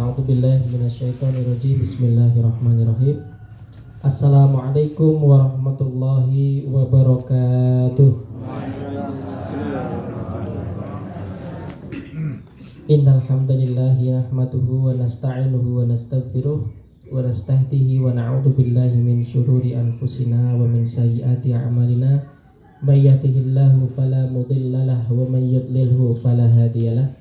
A'udzubillahi minasyaitonirrajim. Bismillahirrahmanirrahim. Assalamualaikum warahmatullahi wabarakatuh. Innal hamdalillahi nahmaduhu wa nasta'inuhu wa nastaghfiruh wa nastahdihi wa na'udzu billahi min syururi anfusina wa min sayyiati a'malina. May yahdihillahu fala mudilla lahu wa may yudlilhu fala hadiyalah.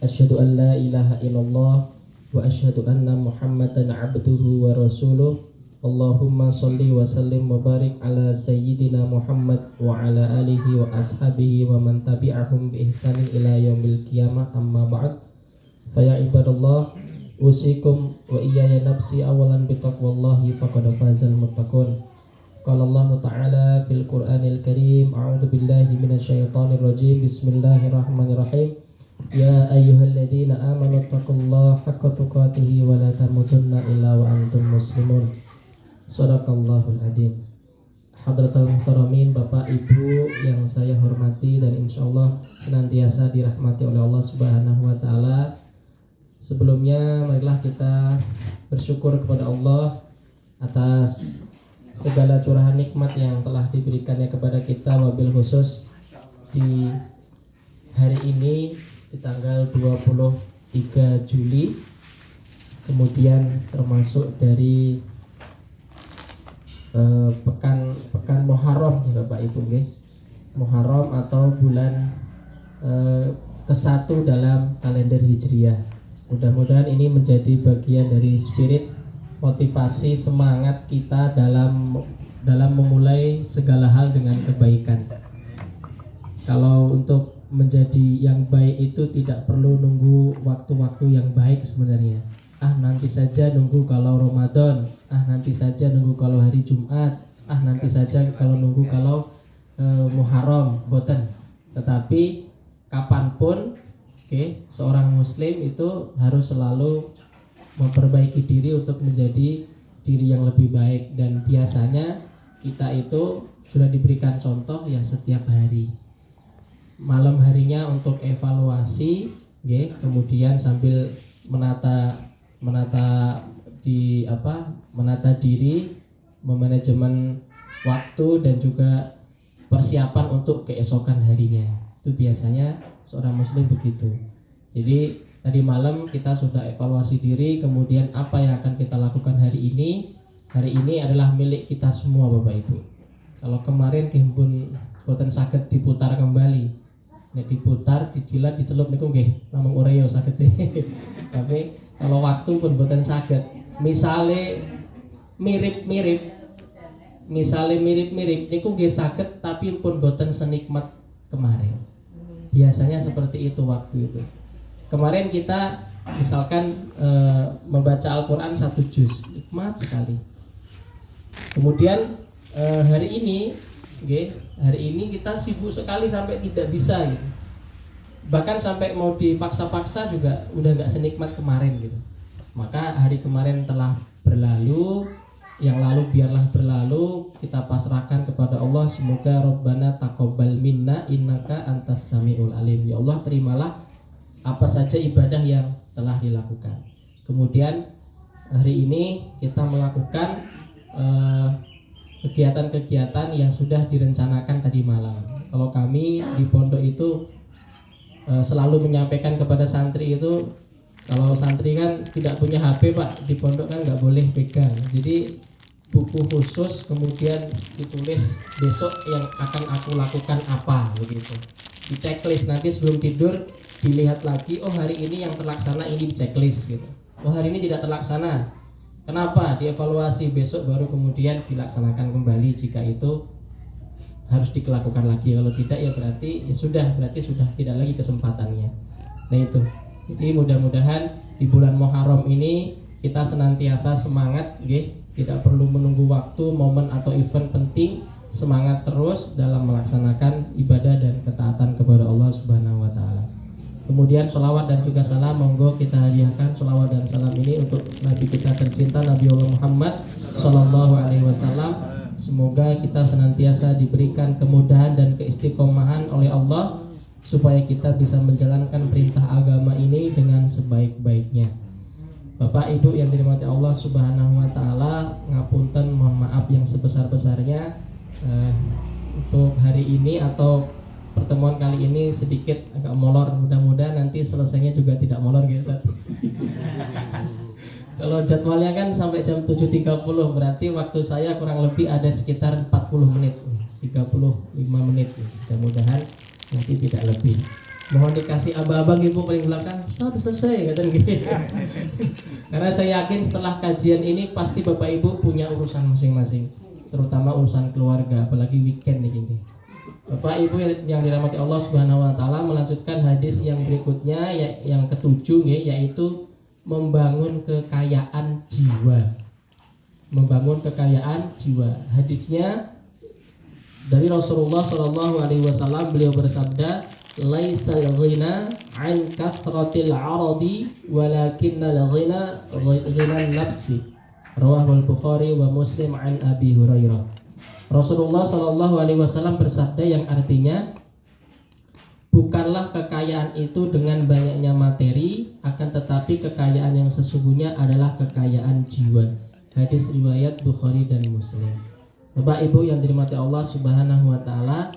Asyhadu an la ilaha illallah wa asyhadu anna Muhammadan abduhu wa rasuluh. Allahumma sholli wa sallim wa barik ala sayyidina Muhammad wa ala alihi wa ashabihi wa man tabi'ahum bi ihsanin ila yaumil qiyamah, amma ba'd. Fa ya ibadallah, usikum wa iyaya nafsi awalan bi taqwallahi faqad fazal muttaqun. Qala Allah ta'ala fil Qur'anil Karim, a'udzu billahi minasyaitonir rajim. Bismillahirrahmanirrahim. Ya ayyuhalladzina amanu taqullaha haqqa tuqatih wa la tamutunna illa wa antum muslimun. Shadaqallahul adzim. Hadratul muhtaramin, Bapak Ibu yang saya hormati dan insyaallah senantiasa dirahmati oleh Allah Subhanahu wa taala. Sebelumnya marilah kita bersyukur kepada Allah atas segala curahan nikmat yang telah diberikannya kepada kita, wabil khusus di hari ini di tanggal 23 Juli, kemudian termasuk dari pekan Muharram ya Bapak Ibu, Muharram atau bulan ke-1 dalam kalender Hijriah. Mudah-mudahan ini menjadi bagian dari spirit motivasi semangat kita dalam memulai segala hal dengan kebaikan. Kalau untuk menjadi yang baik itu tidak perlu nunggu waktu-waktu yang baik sebenarnya. Nanti saja nunggu kalau Ramadan, nanti saja nunggu kalau hari Jumat, nanti saja kalau nunggu kalau Muharram, boten. Tetapi kapanpun, seorang muslim itu harus selalu memperbaiki diri untuk menjadi diri yang lebih baik, dan biasanya kita itu sudah diberikan contoh ya setiap hari. Malam harinya untuk evaluasi, kemudian sambil menata diri, memanajemen waktu dan juga persiapan untuk keesokan harinya. Itu biasanya seorang muslim begitu. Jadi tadi malam kita sudah evaluasi diri, kemudian apa yang akan kita lakukan hari ini. Hari ini adalah milik kita semua Bapak Ibu. Kalau kemarin kehipun boten saged diputar kembali, diputar, dijilat, dicelup niku nggih namung oreo saged. Tapi kalau waktu pun boten saged. Misale mirip-mirip niku nggih saged, tapi pun boten senikmat kemarin. Biasanya seperti itu waktu itu. Kemarin kita misalkan membaca Al-Quran 1 juz, nikmat sekali. Kemudian hari ini kita sibuk sekali sampai tidak bisa gitu. Bahkan sampai mau dipaksa-paksa juga udah gak senikmat kemarin gitu. Maka hari kemarin telah berlalu, yang lalu biarlah berlalu, kita pasrahkan kepada Allah. Semoga Rabbana taqabbal minna innaka antas samiul alim. Ya Allah, terimalah apa saja ibadah yang telah dilakukan. Kemudian hari ini kita melakukan kegiatan-kegiatan yang sudah direncanakan tadi malam. Kalau kami di pondok itu selalu menyampaikan kepada santri itu, kalau santri kan tidak punya HP Pak, di pondok kan nggak boleh pegang. Jadi buku khusus, kemudian ditulis besok yang akan aku lakukan apa begitu. Di checklist, nanti sebelum tidur dilihat lagi, oh hari ini yang terlaksana ini di checklist gitu. Oh hari ini tidak terlaksana, kenapa? Dievaluasi, besok baru kemudian dilaksanakan kembali jika itu harus dilakukan lagi. Kalau tidak ya berarti sudah tidak lagi kesempatannya. Nah itu. Jadi mudah-mudahan di bulan Muharram ini kita senantiasa semangat, tidak perlu menunggu waktu, momen atau event penting, semangat terus dalam melaksanakan ibadah dan ketaatan kepada Allah Subhanahu wa taala. Kemudian sholawat dan juga salam, monggo kita hadiahkan sholawat dan salam ini untuk Nabi kita tercinta, Nabi Allah Muhammad Sallallahu Alaihi Wasallam. Semoga kita senantiasa diberikan kemudahan dan keistiqomahan oleh Allah supaya kita bisa menjalankan perintah agama ini dengan sebaik-baiknya. Bapak Ibu yang dirahmati Allah Subhanahu wa taala, ngapunten, mohon maaf yang sebesar-besarnya untuk hari ini atau pertemuan kali ini sedikit agak molor. Mudah-mudahan nanti selesainya juga tidak molor gitu Ustaz. Kalau jadwalnya kan sampai jam 7.30, berarti waktu saya kurang lebih ada sekitar 40 menit, 35 menit. Mudah-mudahan nanti tidak lebih. Mohon dikasih abang-abang ibu paling belakang, sudah selesai kata gitu. Karena saya yakin setelah kajian ini pasti bapak ibu punya urusan masing-masing, terutama urusan keluarga, apalagi weekend nih gini. Bapak ibu yang dirahmati Allah Subhanahu wa taala, melanjutkan hadis yang berikutnya yang ketujuh yaitu membangun kekayaan jiwa. Membangun kekayaan jiwa. Hadisnya dari Rasulullah Shallallahu Alaihi Wasallam, beliau bersabda, "Laisal ghina an kathratil aradi, walakinnal ghina ghinan nafsi." Rawahul Bukhari wa Muslim an Abi Hurairah. Rasulullah Shallallahu Alaihi Wasallam bersabda yang artinya, bukanlah kekayaan itu dengan banyaknya materi, akan tetapi kekayaan yang sesungguhnya adalah kekayaan jiwa. Hadis riwayat Bukhari dan Muslim. Bapak Ibu yang dirahmati Allah Subhanahu wa taala,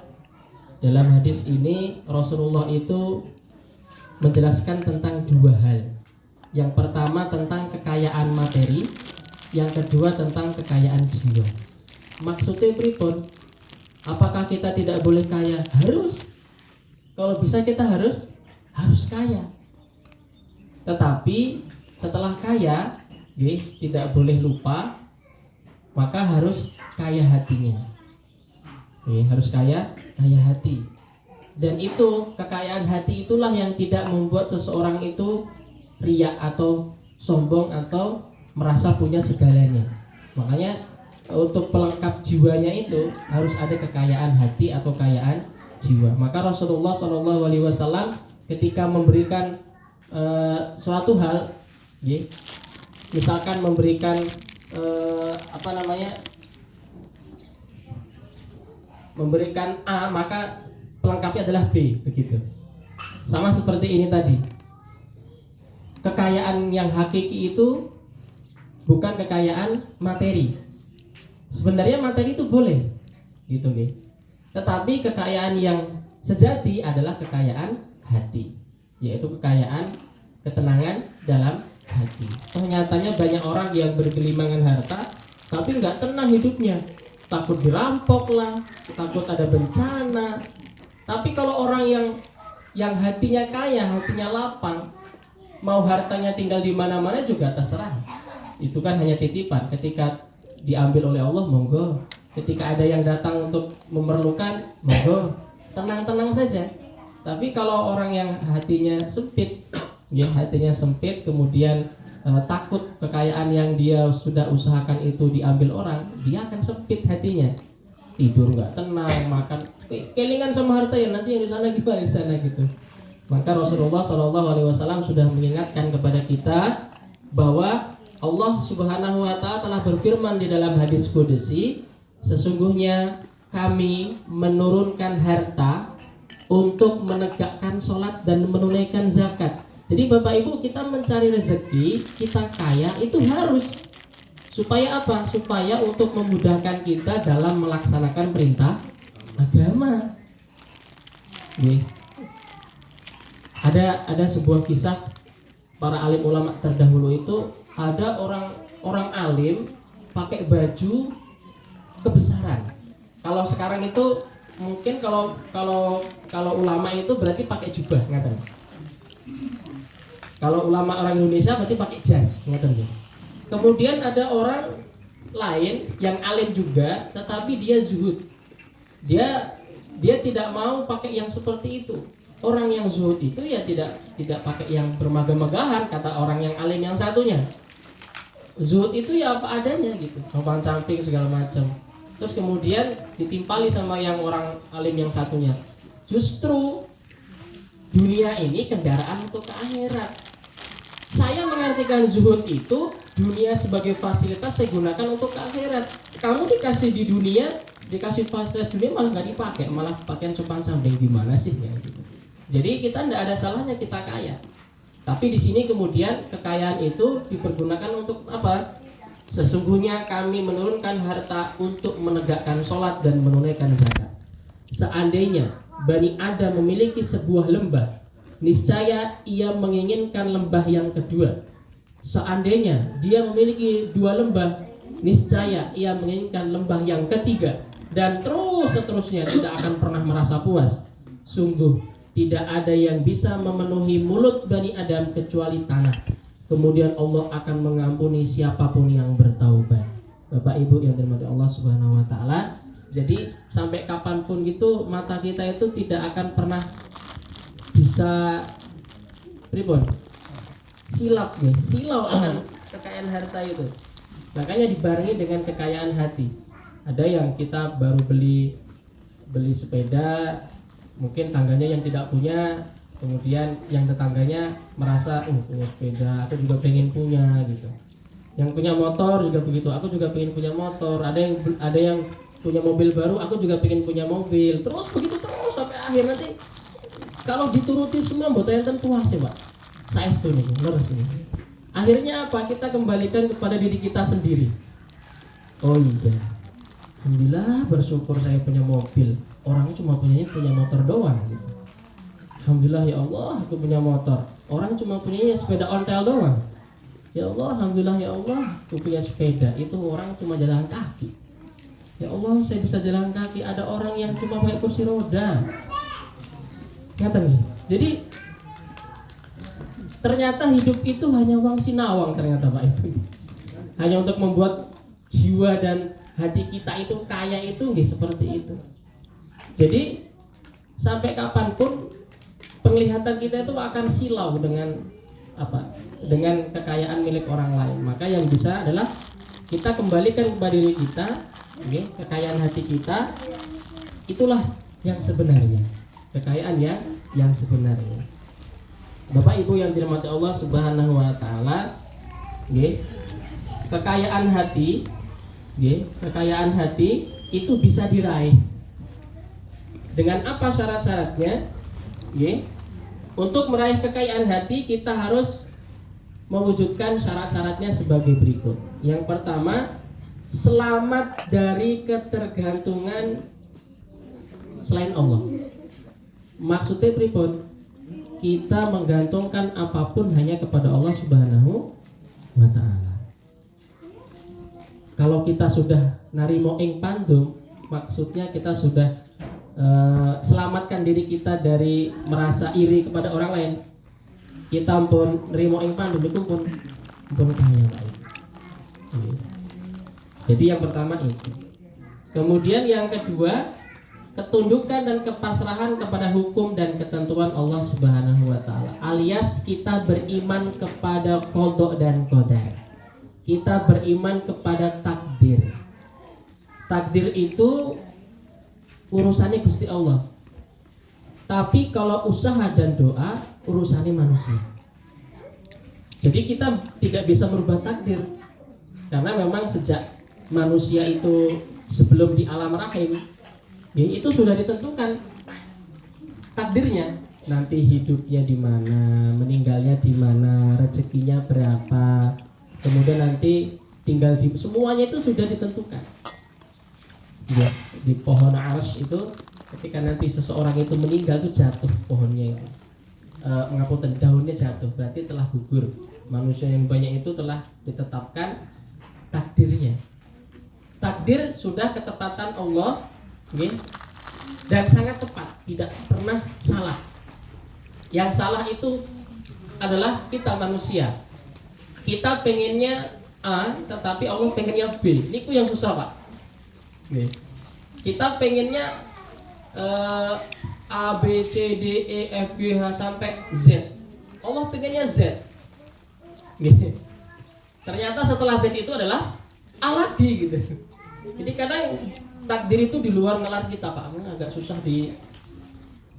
dalam hadis ini Rasulullah itu menjelaskan tentang dua hal. Yang pertama tentang kekayaan materi, yang kedua tentang kekayaan jiwa. Maksudnya pripun? Apakah kita tidak boleh kaya? Harus. Kalau bisa kita harus kaya. Tetapi setelah kaya, tidak boleh lupa, maka harus kaya hatinya. Harus kaya hati. Dan itu kekayaan hati itulah yang tidak membuat seseorang itu riya atau sombong atau merasa punya segalanya. Makanya untuk pelengkap jiwanya itu harus ada kekayaan hati atau kekayaan jiwa. Maka Rasulullah Shallallahu Alaihi Wasallam ketika memberikan suatu hal, misalkan memberikan memberikan A, maka pelengkapnya adalah B, begitu. Sama seperti ini tadi. Kekayaan yang hakiki itu bukan kekayaan materi. Sebenarnya materi itu boleh, gitu nih. Tetapi kekayaan yang sejati adalah kekayaan hati, yaitu kekayaan ketenangan dalam hati. Ternyatanya banyak orang yang bergelimangan harta, tapi nggak tenang hidupnya. Takut dirampok lah, takut ada bencana. Tapi kalau orang yang hatinya kaya, hatinya lapang, mau hartanya tinggal di mana-mana juga terserah. Itu kan hanya titipan. Ketika diambil oleh Allah, monggo. Ketika ada yang datang untuk memerlukan, monggo. Tenang-tenang saja. Tapi kalau orang yang hatinya sempit, kemudian takut kekayaan yang dia sudah usahakan itu diambil orang, dia akan sempit hatinya. Tidur nggak tenang, makan kelingan sama harta, ya nanti yang di sana gimana di sana gitu. Maka Rasulullah Shallallahu Alaihi Wasallam sudah mengingatkan kepada kita bahwa Allah Subhanahu Wa Taala telah berfirman di dalam hadis qudsi, sesungguhnya kami menurunkan harta untuk menegakkan sholat dan menunaikan zakat. Jadi Bapak Ibu, kita mencari rezeki, kita kaya itu harus. Supaya apa? Supaya untuk memudahkan kita dalam melaksanakan perintah agama. Ada sebuah kisah para alim ulama terdahulu itu, ada orang alim pakai baju kebesaran. Kalau sekarang itu mungkin kalau ulama itu berarti pakai jubah, ngaten. Kalau ulama orang Indonesia berarti pakai jas, ngaten. Kemudian ada orang lain yang alim juga, tetapi dia zuhud. Dia tidak mau pakai yang seperti itu. Orang yang zuhud itu ya tidak pakai yang bermegah-megahan, kata orang yang alim yang satunya. Zuhud itu ya apa adanya gitu, sopan samping segala macam. Terus kemudian ditimpali sama yang orang alim yang satunya. Justru dunia ini kendaraan untuk ke akhirat. Saya mengartikan zuhud itu dunia sebagai fasilitas, saya gunakan untuk ke akhirat. Kamu dikasih di dunia, dikasih fasilitas dunia malah nggak dipakai, malah pakaian sopan samping, gimana sih ya gitu. Jadi kita tidak ada salahnya kita kaya, Tapi di sini kemudian kekayaan itu dipergunakan untuk apa? Sesungguhnya kami menurunkan harta untuk menegakkan sholat dan menunaikan zakat. Seandainya Bani Adam memiliki sebuah lembah, niscaya ia menginginkan lembah yang kedua. Seandainya dia memiliki dua lembah, niscaya ia menginginkan lembah yang ketiga. Dan terus seterusnya, tidak akan pernah merasa puas. Sungguh tidak ada yang bisa memenuhi mulut Bani Adam kecuali tanah. Kemudian Allah akan mengampuni siapapun yang bertaubat. Bapak Ibu yang dirahmati Allah Subhanahu wa taala. Jadi sampai kapanpun gitu mata kita itu tidak akan pernah bisa pribon silap nih, silau akan kekayaan harta itu. Makanya dibarengi dengan kekayaan hati. Ada yang kita baru beli sepeda, mungkin tangganya yang tidak punya, kemudian yang tetangganya merasa punya sepeda, aku juga pengen punya gitu. Yang punya motor juga begitu, aku juga pengen punya motor. Ada yang punya mobil baru, aku juga pengen punya mobil. Terus begitu terus sampai akhir nanti kalau dituruti semua mbok enten puas ya, Pak. Saestu nih, leres ini. Akhirnya apa? Kita kembalikan kepada diri kita sendiri. Oh iya. Alhamdulillah bersyukur saya punya mobil. Orang cuma punya motor doang gitu. Alhamdulillah ya Allah aku punya motor. Orang cuma punya sepeda ontel doang. Ya Allah, alhamdulillah ya Allah aku punya sepeda. Itu orang cuma jalan kaki. Ya Allah saya bisa jalan kaki. Ada orang yang cuma pakai kursi roda. Ngata nih. Jadi ternyata hidup itu hanya uang sinawang ternyata Pak Ibu. Hanya untuk membuat jiwa dan hati kita itu kaya itu nggih seperti itu. Jadi sampai kapanpun penglihatan kita itu akan silau dengan apa? Dengan kekayaan milik orang lain. Maka yang bisa adalah kita kembalikan kepada diri kita, okay? Kekayaan hati kita itulah yang sebenarnya. Kekayaan yang sebenarnya. Bapak Ibu yang dirahmati Allah Subhanahu wa taala, okay? Kekayaan hati, okay? Kekayaan hati itu bisa diraih. Dengan apa syarat-syaratnya? Okay? Untuk meraih kekayaan hati kita harus mewujudkan syarat-syaratnya sebagai berikut. Yang pertama, selamat dari ketergantungan selain Allah. Maksudnya pripun? Kita menggantungkan apapun hanya kepada Allah Subhanahu wa taala. Kalau kita sudah narimo ing pandum, maksudnya kita sudah selamatkan diri kita dari merasa iri kepada orang lain. Kita pun nerimo ing pandum itu pun kaya baik. Jadi yang pertama itu. Kemudian yang kedua, ketundukan dan kepasrahan kepada hukum dan ketentuan Allah Subhanahu wa taala. Alias kita beriman kepada qada dan qadar. Kita beriman kepada takdir. Takdir itu urusannya Gusti Allah. Tapi kalau usaha dan doa urusannya manusia. Jadi kita tidak bisa merubah takdir. Karena memang sejak manusia itu sebelum di alam rahim, ya, itu sudah ditentukan takdirnya. Nanti hidupnya di mana, meninggalnya di mana, rezekinya berapa, kemudian nanti tinggal di, semuanya itu sudah ditentukan. Ya, di pohon arsy itu ketika nanti seseorang itu meninggal itu jatuh pohonnya itu, mengapunten daunnya jatuh, berarti telah gugur. Manusia yang banyak itu telah ditetapkan takdirnya. Takdir sudah ketepatan Allah, okay? Dan sangat tepat, tidak pernah salah. Yang salah itu adalah kita manusia. Kita pengennya A, tetapi Allah pengennya B. Ini yang susah Pak. Okay. Kita pengennya A, B, C, D, E, F, G, H sampai Z. Allah pengennya Z. Okay. Ternyata setelah Z itu adalah A lagi gitu. Jadi kadang takdir itu di luar nalar kita Pak. Agak susah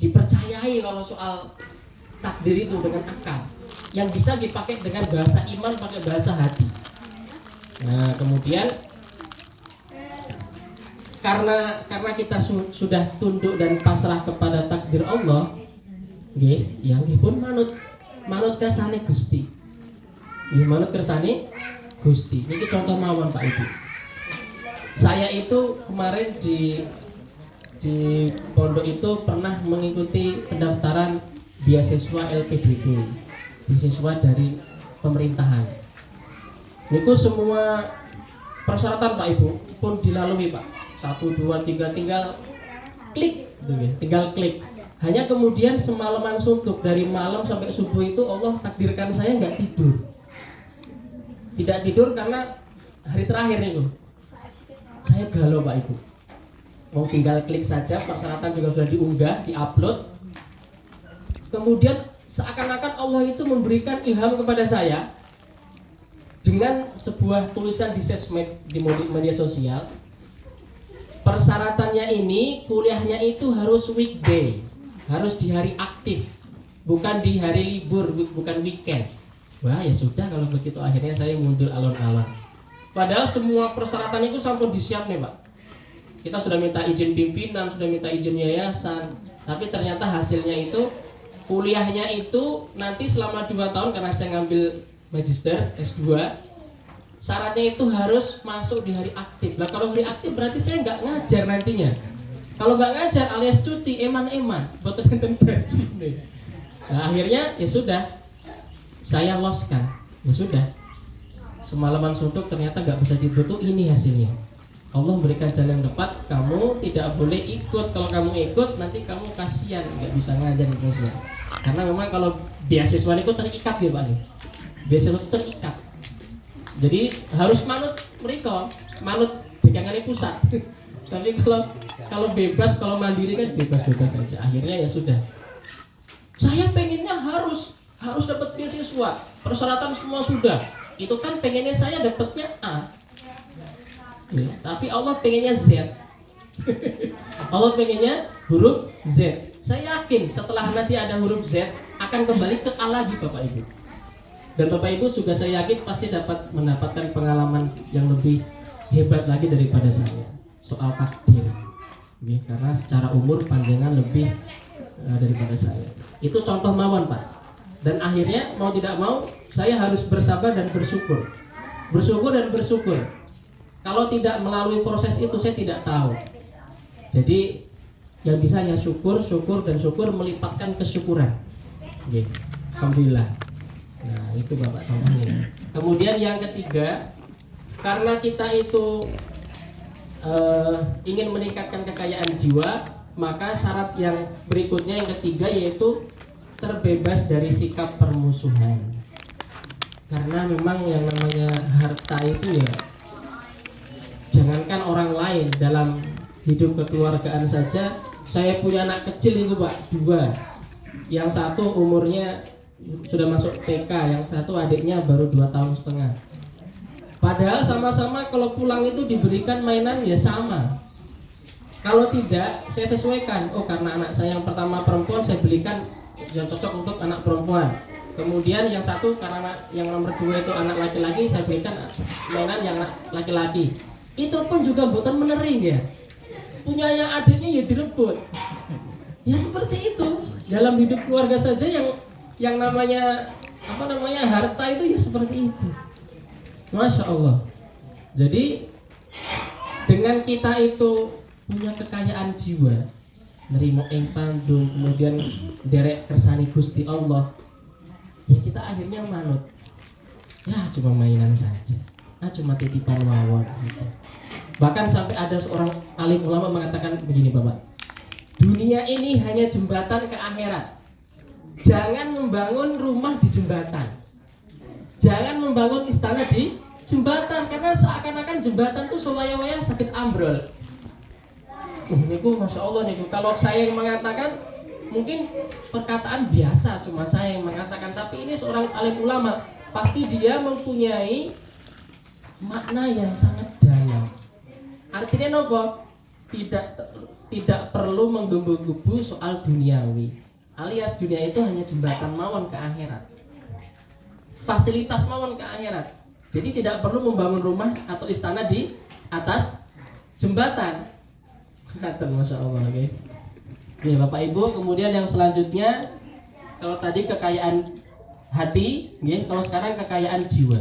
dipercayai kalau soal takdir itu dengan akal. Yang bisa dipakai dengan bahasa iman, pakai bahasa hati. Nah kemudian karena kita sudah tunduk dan pasrah kepada takdir Allah, yang pun manut kersane Gusti. Nggih, manut kersane Gusti. Niki contoh mawon Pak Ibu. Saya itu kemarin di pondok itu pernah mengikuti pendaftaran beasiswa LPDP, beasiswa dari pemerintahan. Niku semua persyaratan Pak Ibu pun dilalui Pak. 1, 2, 3 tinggal klik, tinggal klik. Hanya kemudian semalaman suntuk dari malam sampai subuh itu Allah takdirkan saya nggak tidur. Tidak tidur karena hari terakhir itu saya galau Pak Ibu. Mau tinggal klik saja, persyaratan juga sudah diunggah, diupload. Kemudian seakan-akan Allah itu memberikan ilham kepada saya dengan sebuah tulisan di sosmed, di media sosial. Persyaratannya ini, kuliahnya itu harus weekday, harus di hari aktif, bukan di hari libur, bukan weekend. Wah ya sudah kalau begitu, akhirnya saya mundur alon-alon. Padahal semua persyaratan itu sampun disiap nih Pak. Kita sudah minta izin pimpinan, sudah minta izin yayasan, tapi ternyata hasilnya itu kuliahnya itu nanti selama 2 tahun, karena saya ngambil magister S2, syaratnya itu harus masuk di hari aktif. Nah kalau hari aktif berarti saya nggak ngajar nantinya. Kalau nggak ngajar alias cuti, eman-eman, betul enten berarti nih. Nah akhirnya ya sudah, saya loskan. Ya sudah, semalaman suntuk ternyata nggak bisa tidur tuh, ini hasilnya. Allah memberikan jalan yang tepat, kamu tidak boleh ikut. Kalau kamu ikut nanti kamu kasihan, nggak bisa ngajar terusnya. Karena memang kalau beasiswa itu terikat ya Pak nih. Beasiswa itu terikat. Jadi harus manut mereka, manut pegangannya pusat. Tapi kalau bebas, kalau mandiri kan bebas-bebas saja. Akhirnya ya sudah. Saya pengennya harus dapat beasiswa. Persyaratan semua sudah. Itu kan pengennya saya dapatnya A. Ya, tapi Allah pengennya Z. Allah pengennya huruf Z. Saya yakin setelah nanti ada huruf Z akan kembali ke A lagi Bapak Ibu. Dan Bapak Ibu juga saya yakin pasti dapat mendapatkan pengalaman yang lebih hebat lagi daripada saya soal takdir. Ya, karena secara umur panjangan lebih daripada saya. Itu contoh mawon Pak. Dan akhirnya mau tidak mau saya harus bersabar dan bersyukur. Bersyukur dan bersyukur. Kalau tidak melalui proses itu saya tidak tahu. Jadi yang bisa hanya syukur, syukur dan syukur, melipatkan kesyukuran. Oke. Alhamdulillah. Nah itu Bapak contohnya. Kemudian yang ketiga, karena kita itu ingin meningkatkan kekayaan jiwa, maka syarat yang berikutnya yang ketiga yaitu terbebas dari sikap permusuhan. Karena memang yang namanya harta itu ya, jangankan orang lain, dalam hidup kekeluargaan saja. Saya punya anak kecil itu Pak, 2. Yang satu umurnya sudah masuk TK, yang satu adiknya baru 2 tahun setengah. Padahal sama-sama kalau pulang itu diberikan mainan ya sama. Kalau tidak, saya sesuaikan. Oh karena anak saya yang pertama perempuan, saya belikan yang cocok untuk anak perempuan. Kemudian yang satu karena yang nomor 2 itu anak laki-laki, saya berikan mainan yang laki-laki. Itu pun juga bukan menering ya. Punya yang adiknya ya direbut. Ya seperti itu. Dalam hidup keluarga saja yang namanya harta itu ya seperti itu. Masya Allah. Jadi dengan kita itu punya kekayaan jiwa, nerimo ing pandung, kemudian derek kersani Gusti Allah, ya kita akhirnya manut. Ya cuma mainan saja. Cuma titipan mawon gitu. Bahkan sampai ada seorang alim ulama mengatakan begini Bapak, dunia ini hanya jembatan ke akhirat. Jangan membangun rumah di jembatan, jangan membangun istana di jembatan, karena seakan-akan jembatan itu sewaya-waya sakit ambrol. Niku Masya Allah niku. Kalau saya yang mengatakan mungkin perkataan biasa, cuma saya yang mengatakan, tapi ini seorang alim ulama, pasti dia mempunyai makna yang sangat dalam. Artinya nopo? Tidak perlu menggebu-gebu soal duniawi. Alias dunia itu hanya jembatan mawon ke akhirat. Fasilitas mawon ke akhirat. Jadi tidak perlu membangun rumah atau istana di atas jembatan. Masya Allah. Okay. Oke, Bapak Ibu, kemudian yang selanjutnya, kalau tadi kekayaan hati, ya. Kalau sekarang kekayaan jiwa.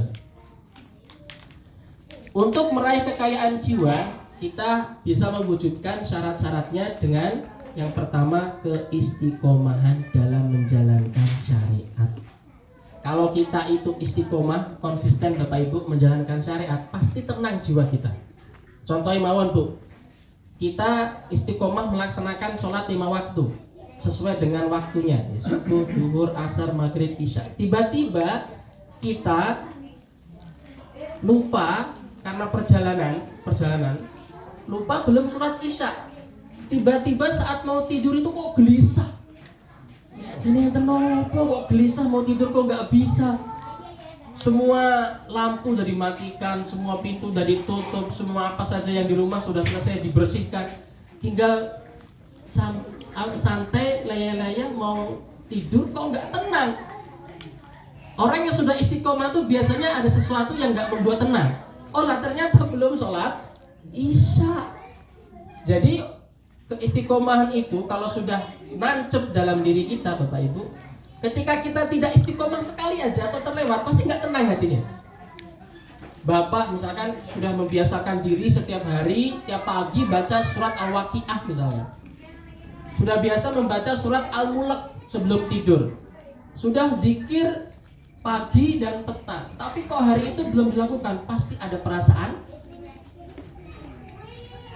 Untuk meraih kekayaan jiwa, kita bisa mewujudkan syarat-syaratnya dengan yang pertama, keistiqomahan dalam menjalankan syariat. Kalau kita itu istiqomah, konsisten Bapak Ibu menjalankan syariat, pasti tenang jiwa kita. Contohnya mawon Bu, kita istiqomah melaksanakan sholat 5 waktu sesuai dengan waktunya, subuh, zuhur, asar, maghrib, isya. Tiba-tiba kita lupa karena perjalanan lupa belum sholat isya. Tiba-tiba saat mau tidur itu kok gelisah. Jadi kenapa kok gelisah, mau tidur kok nggak bisa. Semua lampu udah dimatikan, semua pintu udah ditutup, semua apa saja yang di rumah sudah selesai dibersihkan. Tinggal santai, laya-laya mau tidur kok nggak tenang. Orang yang sudah istiqomah tuh biasanya ada sesuatu yang nggak membuat tenang. Oh lah, ternyata belum sholat isya. Jadi keistiqomahan itu kalau sudah nancep dalam diri kita Bapak Ibu, ketika kita tidak istiqomah sekali aja atau terlewat, pasti nggak tenang hatinya. Bapak misalkan sudah membiasakan diri setiap hari, tiap pagi baca surat Al-Waqiah misalnya, sudah biasa membaca surat Al-Mulk sebelum tidur, sudah zikir pagi dan petang, tapi kok hari itu belum dilakukan, pasti ada perasaan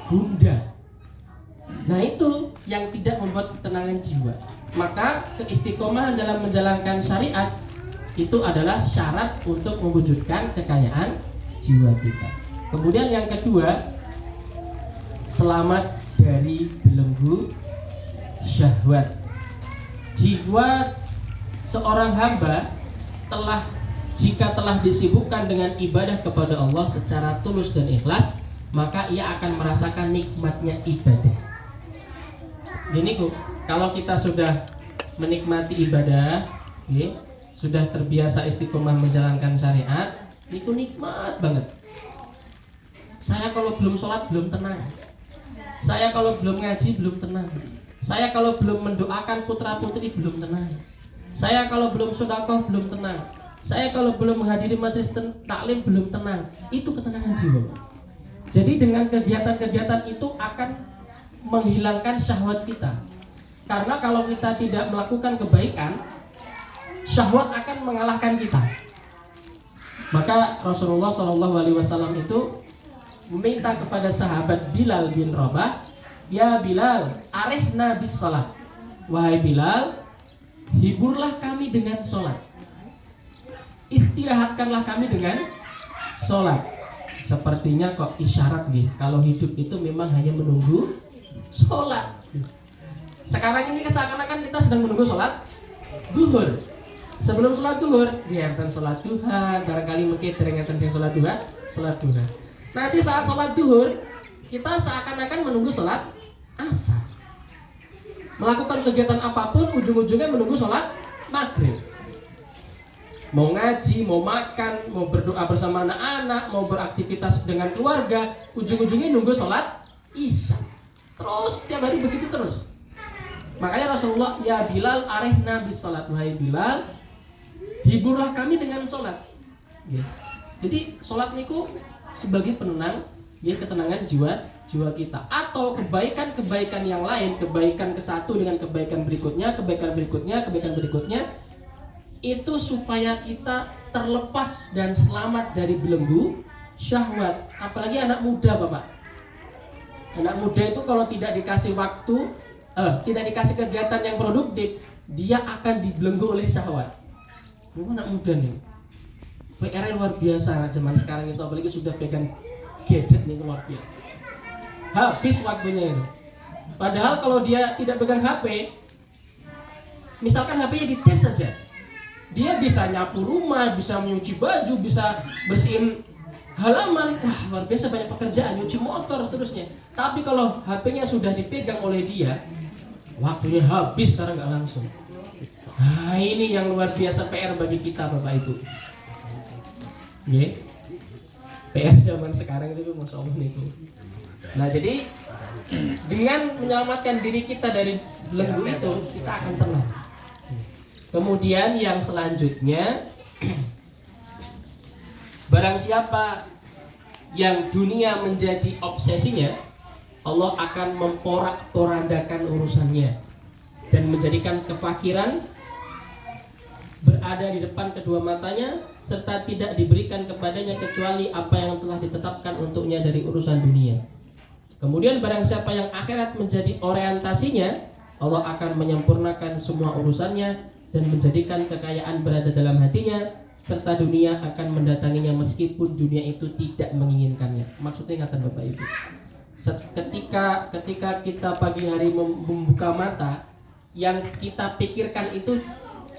gundah. Nah itu yang tidak membuat ketenangan jiwa. Maka keistiqomahan dalam menjalankan syariat itu adalah syarat untuk mewujudkan kekayaan jiwa kita. Kemudian yang kedua, selamat dari belenggu syahwat. Jiwa seorang hamba jika telah disibukkan dengan ibadah kepada Allah secara tulus dan ikhlas, maka ia akan merasakan nikmatnya ibadah. Gini kok, kalau kita sudah menikmati ibadah, sudah terbiasa istiqomah menjalankan syariat, itu nikmat banget. Saya kalau belum sholat belum tenang. Saya kalau belum ngaji belum tenang. Saya kalau belum mendoakan putra putri belum tenang. Saya kalau belum sedekah belum tenang. Saya kalau belum menghadiri majelis taklim belum tenang. Itu ketenangan jiwa. Jadi dengan kegiatan-kegiatan itu akan menghilangkan syahwat kita. Karena kalau kita tidak melakukan kebaikan, syahwat akan mengalahkan kita. Maka Rasulullah SAW itu meminta kepada sahabat Bilal bin Rabah, "Ya Bilal, arihna bis salat." Wahai Bilal, hiburlah kami dengan sholat, istirahatkanlah kami dengan sholat. Sepertinya kok isyarat nih, kalau hidup itu memang hanya menunggu sholat. Sekarang ini seakan-akan kita sedang menunggu sholat duhur. Sebelum sholat duhur, diantar sholat duha, barangkali mungkin teringatan yang sholat duha. Nanti saat sholat duhur, kita seakan-akan menunggu sholat asar. Melakukan kegiatan apapun, ujung-ujungnya menunggu sholat maghrib. Mau ngaji, mau makan, mau berdoa bersama anak-anak, mau beraktivitas dengan keluarga, ujung-ujungnya nunggu sholat isya. Terus tiap hari begitu terus. Makanya Rasulullah, "Ya Bilal, arihna bis salat." Wahai Bilal, hiburlah kami dengan sholat. Jadi sholat niku sebagai penenang, ketenangan jiwa kita. Atau kebaikan-kebaikan yang lain, kebaikan ke satu dengan kebaikan berikutnya, itu supaya kita terlepas dan selamat dari belenggu syahwat. Apalagi anak muda Bapak. Anak muda itu kalau tidak dikasih waktu, tidak dikasih kegiatan yang produktif, dia akan dibelenggu oleh syahwat. Ini anak muda nih, PR luar biasa zaman sekarang itu, apalagi sudah pegang gadget nih, luar biasa. Habis waktunya itu. Padahal kalau dia tidak pegang HP, misalkan HP-nya dicas saja, dia bisa nyapu rumah, bisa menyuci baju, bisa bersihin halaman, wah luar biasa, banyak pekerjaan, nyuci motor seterusnya. Tapi kalau HP-nya sudah dipegang oleh dia, waktunya habis secara nggak langsung. Nah ini yang luar biasa PR bagi kita Bapak Ibu. PR zaman sekarang itu Masya Allah itu. Nah jadi dengan menyelamatkan diri kita dari belenggu itu, kita akan tenang. Kemudian yang selanjutnya, barang siapa yang dunia menjadi obsesinya, Allah akan memporak-porandakan urusannya dan menjadikan kefakiran berada di depan kedua matanya, serta tidak diberikan kepadanya kecuali apa yang telah ditetapkan untuknya dari urusan dunia. Kemudian barang siapa yang akhirat menjadi orientasinya, Allah akan menyempurnakan semua urusannya dan menjadikan kekayaan berada dalam hatinya, serta dunia akan mendatanginya meskipun dunia itu tidak menginginkannya. Maksudnya kata Bapak Ibu, ketika kita pagi hari membuka mata, yang kita pikirkan itu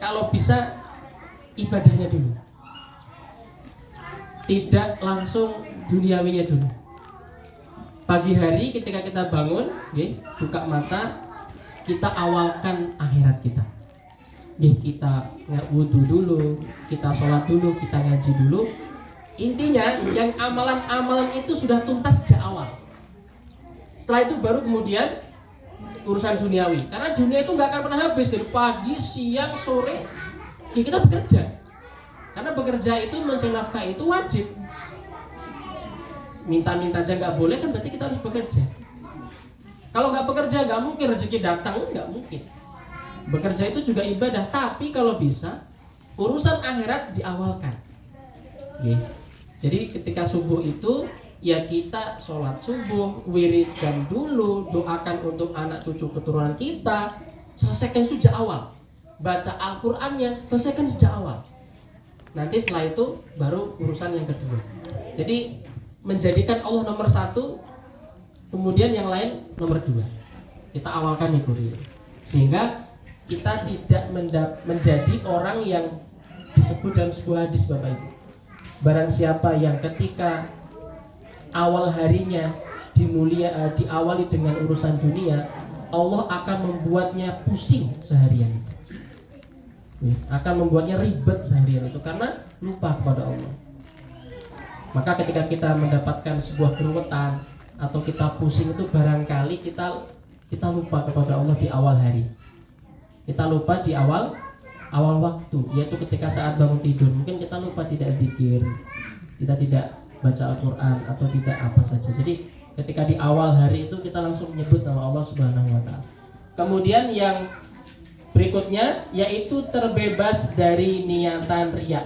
kalau bisa ibadahnya dulu, tidak langsung duniawinya dulu. Pagi hari ketika kita bangun, buka mata, kita awalkan akhirat kita. Kita wudhu dulu, kita sholat dulu, kita ngaji dulu. Intinya yang amalan-amalan itu sudah tuntas sejak awal. Setelah itu baru kemudian urusan duniawi. Karena dunia itu nggak akan pernah habis, dari pagi, siang, sore kita bekerja. Karena bekerja itu mencari nafkah itu wajib. Minta-minta aja nggak boleh, kan berarti kita harus bekerja. Kalau nggak bekerja nggak mungkin rezeki datang, nggak mungkin. Bekerja itu juga ibadah, tapi kalau bisa urusan akhirat diawalkan. Jadi ketika subuh itu ya kita sholat subuh, wiridan dulu, doakan untuk anak cucu keturunan kita, selesaikan sejak awal. Baca Al-Qur'annya, selesaikan sejak awal. Nanti setelah itu baru urusan yang kedua. Jadi menjadikan Allah nomor satu, kemudian yang lain nomor dua. Kita awalkan itu dulu, sehingga kita tidak menjadi orang yang disebut dalam sebuah hadis, Bapak Ibu. Barang siapa yang ketika awal harinya diawali dengan urusan dunia, Allah akan membuatnya pusing seharian. Akan membuatnya ribet seharian itu karena lupa kepada Allah. Maka ketika kita mendapatkan sebuah keruwetan atau kita pusing itu barangkali kita lupa kepada Allah di awal hari. Kita lupa di awal waktu, yaitu ketika saat bangun tidur. Mungkin kita lupa tidak zikir, kita tidak baca Al-Quran atau tidak apa saja. Jadi ketika di awal hari itu kita langsung menyebut nama Allah Subhanahu wa Ta'ala. Kemudian yang berikutnya yaitu terbebas dari niatan riya.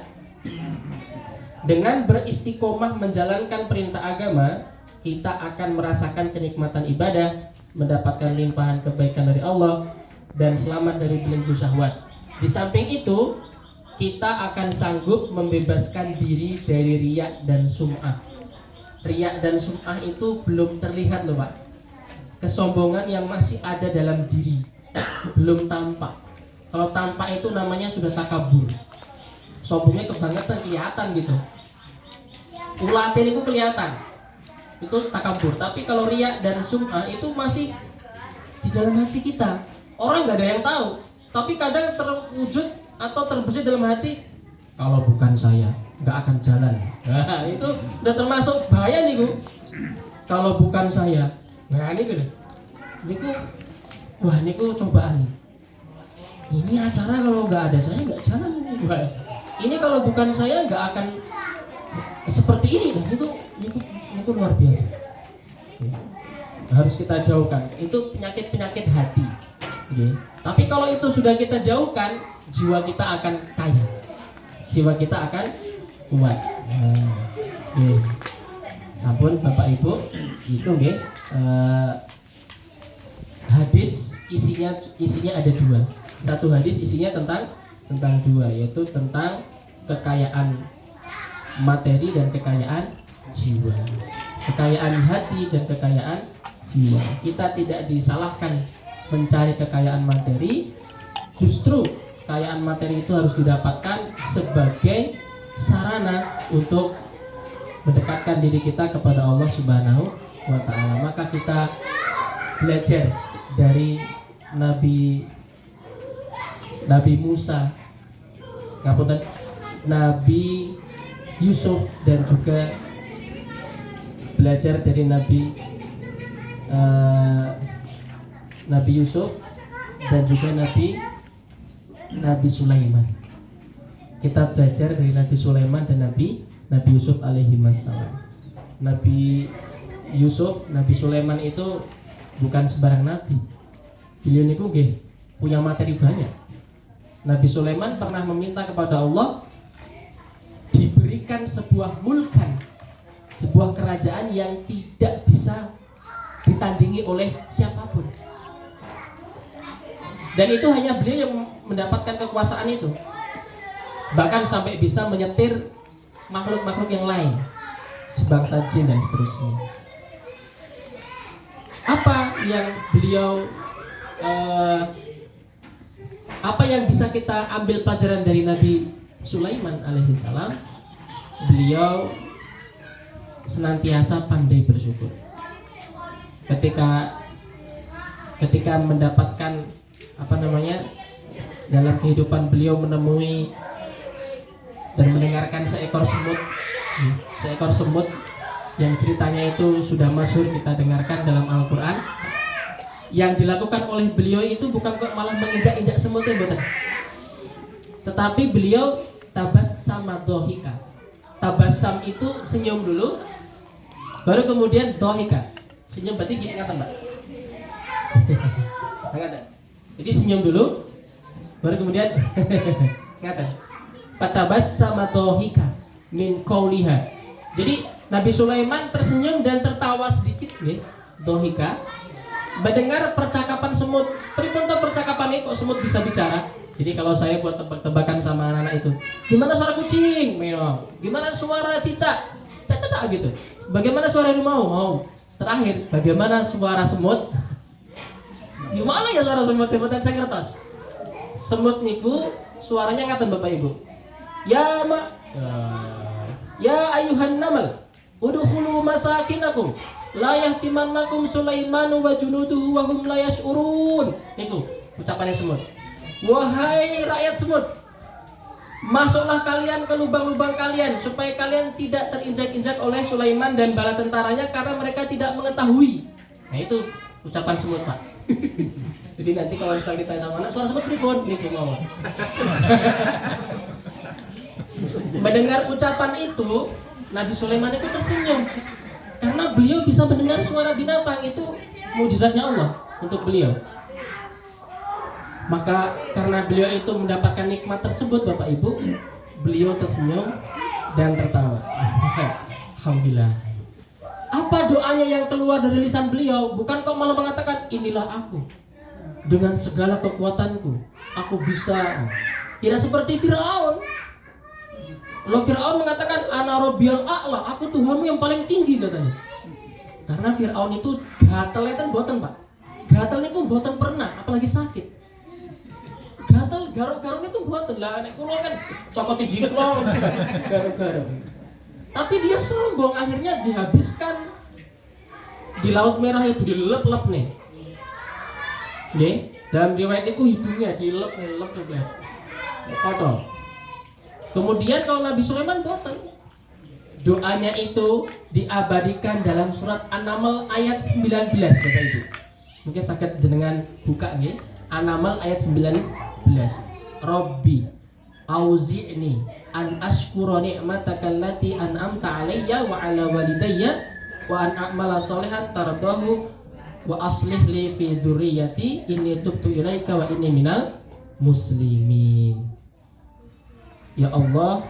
Dengan beristiqomah menjalankan perintah agama, kita akan merasakan kenikmatan ibadah, mendapatkan limpahan kebaikan dari Allah, dan selamat dari belenggu syahwat. Di samping itu, kita akan sanggup membebaskan diri dari riya dan sum'ah. Riya dan sum'ah itu belum terlihat loh Pak. Kesombongan yang masih ada dalam diri, belum tampak. Kalau tampak itu namanya sudah takabur. Sombongnya kebangetan, kelihatan gitu. Ulatin itu kelihatan, itu takabur. Tapi kalau riya dan sum'ah itu masih di dalam hati kita. Orang nggak ada yang tahu, tapi kadang terwujud atau terbesit dalam hati, kalau bukan saya nggak akan jalan. Nah, itu udah termasuk bahaya nih Bu. Kalau bukan saya, nah ini wah niku cobaan nih. Ini acara kalau nggak ada saya nggak jalan ini. Ini kalau bukan saya nggak akan seperti ini. Nah itu luar biasa. Harus kita jauhkan. Itu penyakit hati. Tapi kalau itu sudah kita jauhkan, jiwa kita akan kaya, jiwa kita akan kuat. Sampun Bapak Ibu, itu hadis isinya ada dua. Satu hadis isinya tentang dua, yaitu tentang kekayaan materi dan kekayaan jiwa, kekayaan hati dan kekayaan jiwa. Kita tidak disalahkan mencari kekayaan materi, justru kekayaan materi itu harus didapatkan sebagai sarana untuk mendekatkan diri kita kepada Allah Subhanahu wa Ta'ala. Maka kita belajar dari Nabi Musa, Nabi Yusuf, dan juga belajar dari Nabi Yusuf dan juga Nabi Nabi Sulaiman. Kita belajar dari Nabi Sulaiman dan Nabi Yusuf alaihi wassalam. Nabi Sulaiman itu bukan sembarang nabi. Beliau niku nggih punya materi banyak. Nabi Sulaiman pernah meminta kepada Allah diberikan sebuah mulkan, sebuah kerajaan yang tidak bisa ditandingi oleh siapapun. Dan itu hanya beliau yang mendapatkan kekuasaan itu. Bahkan sampai bisa menyetir makhluk-makhluk yang lain, sebangsa jin dan seterusnya. Apa yang bisa kita ambil pelajaran dari Nabi Sulaiman alaihissalam? Beliau senantiasa pandai bersyukur. Ketika mendapatkan dalam kehidupan beliau menemui dan mendengarkan seekor semut yang ceritanya itu sudah masyhur kita dengarkan dalam Al-Quran. Yang dilakukan oleh beliau itu bukan kok malah menginjak-injak semutnya, betul. Tetapi beliau tabassama dohika. Tabassam itu senyum dulu, baru kemudian dohika. Senyum berarti gini, ngata mbak? Ngata. Jadi senyum dulu, baru kemudian ngata. Fatabassama dohika min qauliha. Jadi Nabi Sulaiman tersenyum dan tertawa sedikit, dohika. Mendengar percakapan semut. Pripun percakapan ini kok semut bisa bicara? Jadi kalau saya buat tebak-tebakan sama anak-anak itu, gimana suara kucing? Meong. Gimana suara cicak? Cacak gitu. Bagaimana suara harimau? Mau. Terakhir, bagaimana suara semut? Gimana ya suara semut? Buatan saya kertas. Semut niku suaranya ngaten Bapak Ibu. Ya ayuhan namal, udkhulu masakinakum la yahtimannakum Sulaimanu wa junuduhu wa hum la yash'urun. Niku ucapannya semut. Wahai rakyat semut, masuklah kalian ke lubang-lubang kalian supaya kalian tidak terinjak-injak oleh Sulaiman dan bala tentaranya karena mereka tidak mengetahui. Nah itu ucapan semut, Pak. Jadi nanti kalau misalnya ditanya sama anak, suara semut pripun? Niku mau. Mendengar ucapan itu, Nabi Sulaiman itu tersenyum karena beliau bisa mendengar suara binatang. Itu mukjizatnya Allah untuk beliau. Maka karena beliau itu mendapatkan nikmat tersebut, Bapak Ibu, beliau tersenyum dan tertawa. Alhamdulillah. Apa doanya yang keluar dari lisan beliau? Bukan kok malah mengatakan, inilah aku, dengan segala kekuatanku aku bisa. Tidak seperti Firaun. Kalau Firaun mengatakan ana rabbiyal a'la, aku Tuhanmu yang paling tinggi katanya. Karena Firaun itu gatel itu mboten, Pak. Gatel niku mboten pernah, apalagi sakit. Gatel garuk-garuk itu mboten. Lah nek kula kan cokot jingklong garuk-garuk. Tapi dia sombong, akhirnya dihabiskan di Laut Merah itu, dilelep-lep nih. Nggih, dalam riwayat itu hidungnya dilelep-lelep tuh lihat. Kotor. Kemudian kalau Nabi Sulaiman boten. Doanya itu diabadikan dalam surat An-Naml ayat 19, Bapak Ibu. Mungkin sakit jenengan buka nggih. An-Naml ayat 19. Rabbi auzi'ni an ashkura ni'mataka allati an'amta 'alayya wa 'ala walidayya wa an a'mala sholihan tardahu wa aslih li fi dzurriyyati inni tubtu ilaika wa inni minal muslimin. Ya Allah,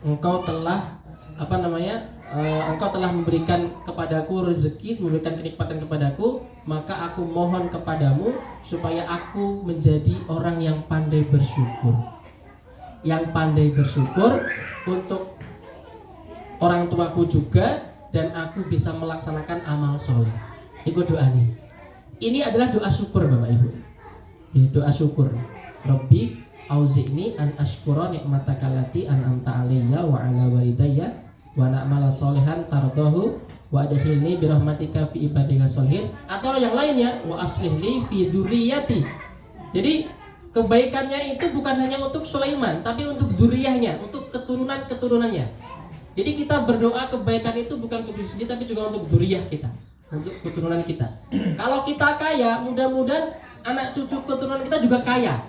Engkau telah Engkau telah memberikan kepadaku rezeki, memberikan kenikmatan kepadaku, maka aku mohon kepadamu supaya aku menjadi orang yang pandai bersyukur. Yang pandai bersyukur untuk orang tuaku juga, dan aku bisa melaksanakan amal soleh. Itu doa nih. Ini adalah doa syukur, Bapak Ibu. Ya, doa syukur. Rabbi auzi'ni an ashkura ni'mataka allati an'amta 'alayya wa 'ala walidayya wa na'mala sholihan tardahu wa adkhilni bi rahmatika fi ibadika sholihin. Atau yang lainnya wa aslih li fi dzurriyyati. Jadi kebaikannya itu bukan hanya untuk Sulaiman, tapi untuk dzurriyyahnya, untuk keturunan-keturunannya. Jadi kita berdoa kebaikan itu bukan untuk diri sendiri, tapi juga untuk dzurriyyah kita, untuk keturunan kita. Kalau kita kaya, mudah-mudahan anak cucu keturunan kita juga kaya.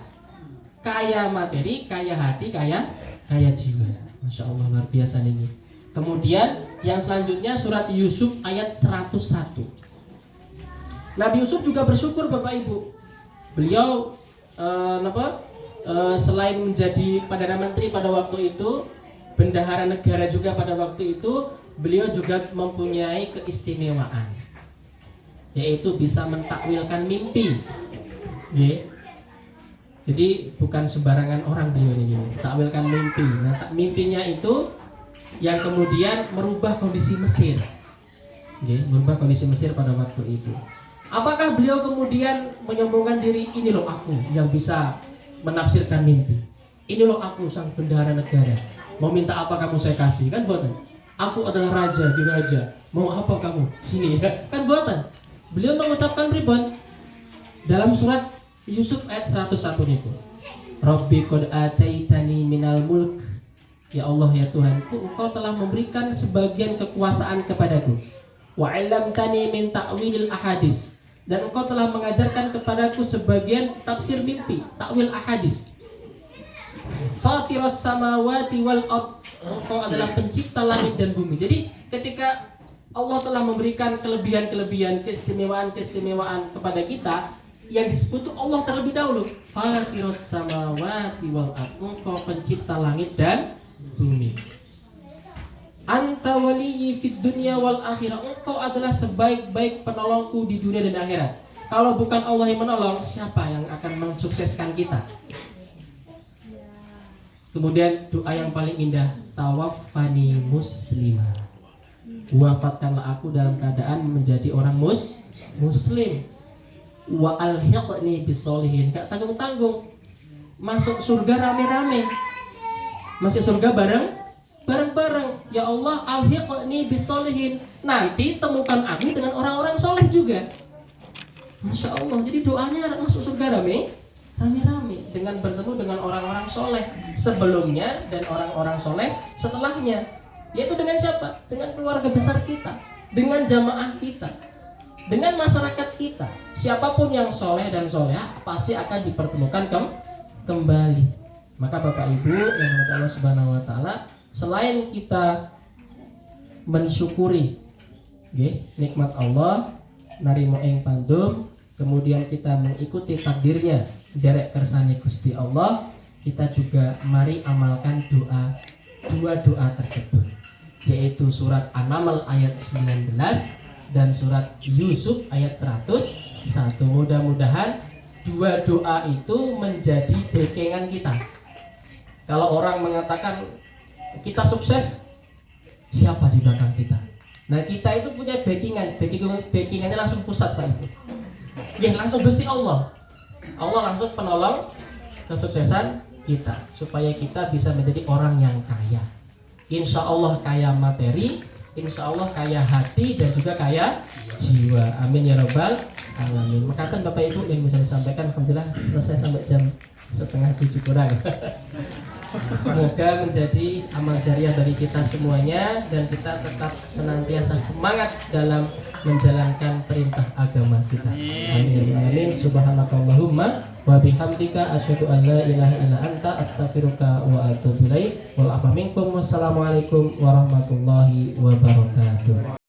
kaya materi, kaya hati, kaya jiwa. Masya Allah, luar biasa ini. Kemudian yang selanjutnya surat Yusuf ayat 101. Nabi Yusuf juga bersyukur Bapak Ibu. Beliau selain menjadi Perdana Menteri pada waktu itu, bendahara negara juga pada waktu itu, beliau juga mempunyai keistimewaan, yaitu bisa mentakwilkan mimpi. Jadi bukan sembarangan orang beliau ini, takwilkan mimpi. Nah, mimpinya itu yang kemudian merubah kondisi Mesir, merubah kondisi Mesir pada waktu itu. Apakah beliau kemudian menyombongkan diri, ini loh aku yang bisa menafsirkan mimpi, ini loh aku sang bendahara negara, mau minta apa kamu saya kasih, kan buatan. Aku adalah raja di raja, mau apa kamu sini, kan buatan. Beliau mengucapkan ribuan dalam surat Yusuf ayat 101 itu. Rabbi qad ataitani minal mulk, ya Allah ya Tuhanku, Engkau telah memberikan sebagian kekuasaan kepadaku. Wa 'allamtani min ta'wilil ahadits, dan Engkau telah mengajarkan kepadaku sebagian tafsir mimpi, takwil ahadits. Fatiras samawati wal ard, Engkau adalah pencipta langit dan bumi. Jadi ketika Allah telah memberikan kelebihan-kelebihan, keistimewaan kepada kita, yang disebut itu Allah terlebih dahulu. Fatiras samawati wal ard, Engkau pencipta langit dan bumi. Anta waliyyi fid dunya wal akhirah, Engkau adalah sebaik-baik penolongku di dunia dan akhirat. Kalau bukan Allah yang menolong, siapa yang akan mensukseskan kita? Kemudian doa yang paling indah, tawaffani muslimah, wafatkanlah aku dalam keadaan menjadi orang muslim. Wa alhiqni bisolihin, gak tanggung-tanggung, masuk surga rame-rame, masuk surga bareng-bareng. Ya Allah, alhiqni bisolihin, nanti temukan aku dengan orang-orang soleh juga. Masya Allah, jadi doanya masuk surga rame-rame dengan bertemu dengan orang-orang soleh sebelumnya dan orang-orang soleh setelahnya. Yaitu dengan siapa? Dengan keluarga besar kita, dengan jamaah kita, dengan masyarakat kita. Siapapun yang soleh dan soleha pasti akan dipertemukan kembali. Maka Bapak Ibu yang dirahmati Allah Subhanahu Wa Taala, selain kita mensyukuri nikmat Allah, narimo ing pandum, kemudian kita mengikuti takdirnya derek kersane Gusti Allah, kita juga mari amalkan dua doa tersebut, yaitu surat An-Naml ayat 19 dan surat Yusuf ayat 101. Mudah-mudahan dua doa itu menjadi backingan kita. Kalau orang mengatakan kita sukses, siapa di belakang kita? Nah, kita itu punya backingannya langsung pusat Pak Ibu. Langsung Gusti Allah. Allah langsung penolong kesuksesan kita, supaya kita bisa menjadi orang yang kaya. Insya Allah kaya materi, insya Allah kaya hati, dan juga kaya jiwa. Amin ya rabbal alamin. Maka kan Bapak Ibu yang bisa disampaikan, alhamdulillah selesai sampai jam 6:30 kurang. Semoga menjadi amal jariah bagi kita semuanya, dan kita tetap senantiasa semangat dalam menjalankan perintah agama kita. Amin ya rabbal alamin. Subhanakallahumma wa bihamdika asyhadu an la ilaha illa anta astaghfiruka wa atubu ilaik. Wal afa minkum. Wassalamualaikum warahmatullahi wabarakatuh.